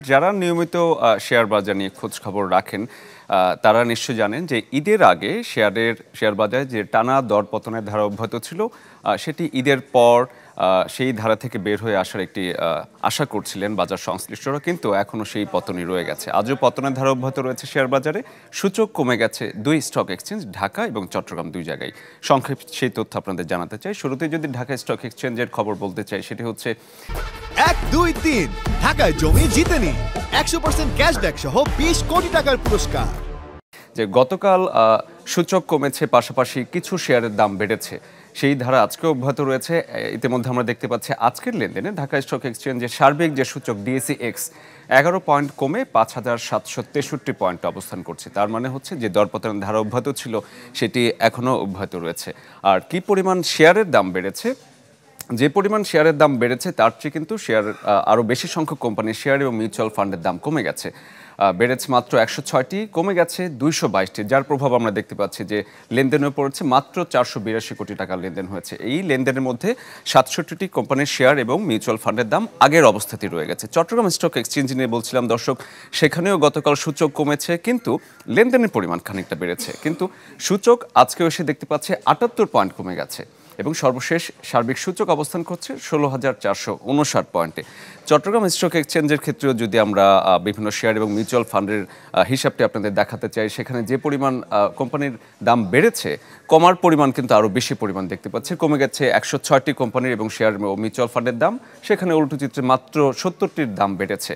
যারা নিয়মিত শেয়ার বাজার নিয়ে খোঁজ খবর রাখেন তারা নিশ্চয়ই জানেন যে ঈদের আগে শেয়ার বাজারে যে টানা দরপতনের ধারা অব্যাহত ছিল সেটি ঈদের পর সেই ধারা থেকে বের হয়ে আসার একটি আশা করছিলেন বাজার সংশ্লিষ্টরা, কিন্তু এখনও সেই পতনই রয়ে গেছে। আজও পতনের ধারা অব্যাহত রয়েছে শেয়ার বাজারে। সূচক কমে গেছে দুই স্টক এক্সচেঞ্জ, ঢাকা এবং চট্টগ্রাম দুই জায়গায়। সংক্ষেপ সেই তথ্য আপনাদের জানাতে চাই। শুরুতে যদি ঢাকা স্টক এক্সচেঞ্জের খবর বলতে চাই, সেটি হচ্ছে 1, 2, 3 ঢাকায় জমি জিতে নিন 100% ক্যাশব্যাক সহ 20 কোটি টাকার পুরস্কার। যে গতকাল সূচক কমেছে, পাশাপাশি কিছু শেয়ারের দাম বেড়েছে, সেই ধারা আজকে অব্যাহত রয়েছে। ইতিমধ্যে আমরা দেখতে পাচ্ছি আজকের লেনদেনে ঢাকা স্টক এক্সচেঞ্জের সার্বিক যে সূচক ডিএসই এক্স 11 পয়েন্ট কমে 5,763 পয়েন্টে অবস্থান করছে। তার মানে হচ্ছে যে দরপতনের ধারা অব্যাহত ছিল সেটি এখনও অব্যাহত রয়েছে। আর কি পরিমাণ শেয়ারের দাম বেড়েছে, যে পরিমাণ শেয়ারের দাম বেড়েছে তার চেয়ে কিন্তু আরও বেশি সংখ্যক কোম্পানির শেয়ার এবং মিউচুয়াল ফান্ডের দাম কমে গেছে। বেড়েছে মাত্র 106টি, কমে গেছে 222টি, যার প্রভাব আমরা দেখতে পাচ্ছি যে লেনদেনে পড়েছে মাত্র 482 কোটি টাকার লেনদেন হয়েছে। এই লেনদেনের মধ্যে 67টি কোম্পানির শেয়ার এবং মিউচুয়াল ফান্ডের দাম আগের অবস্থাতেই রয়ে গেছে। চট্টগ্রাম স্টক এক্সচেঞ্জ নিয়ে বলছিলাম দর্শক, সেখানেও গতকাল সূচক কমেছে, কিন্তু লেনদেনের পরিমাণ খানিকটা বেড়েছে। কিন্তু সূচক আজকেও এসে দেখতে পাচ্ছে 78 পয়েন্ট কমে গেছে এবং সর্বশেষ সার্বিক সূচক অবস্থান করছে 16,459 পয়েন্টে। চট্টগ্রাম স্টক এক্সচেঞ্জের ক্ষেত্রেও যদি আমরা বিভিন্ন শেয়ার এবং মিউচুয়াল ফান্ডের হিসাবটি আপনাদের দেখাতে চাই, সেখানে যে পরিমাণ কোম্পানির দাম বেড়েছে, কমার পরিমাণ কিন্তু আরও বেশি পরিমাণ দেখতে পাচ্ছে। কমে গেছে 106টি কোম্পানির এবং শেয়ার ও মিউচুয়াল ফান্ডের দাম, সেখানে উল্টো চিত্রে মাত্র 70টির দাম বেড়েছে।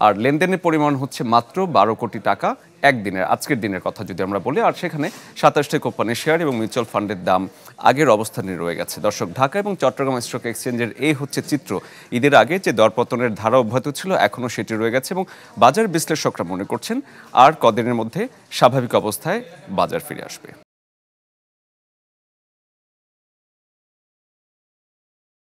আর লেনদেনের পরিমাণ হচ্ছে মাত্র 12 কোটি টাকা একদিনের, আজকের দিনের কথা যদি আমরা বলি। আর সেখানে 27টি কোম্পানির শেয়ার এবং মিউচুয়াল ফান্ডের দাম আগের অবস্থানে রয়ে গেছে। দর্শক, ঢাকা এবং চট্টগ্রাম স্টক এক্সচেঞ্জের এই হচ্ছে চিত্র। ঈদের আগে যে দরপতনের ধারা অব্যাহত ছিল এখনও সেটি রয়ে গেছে এবং বাজার বিশ্লেষকরা মনে করছেন আর কদিনের মধ্যে স্বাভাবিক অবস্থায় বাজার ফিরে আসবে।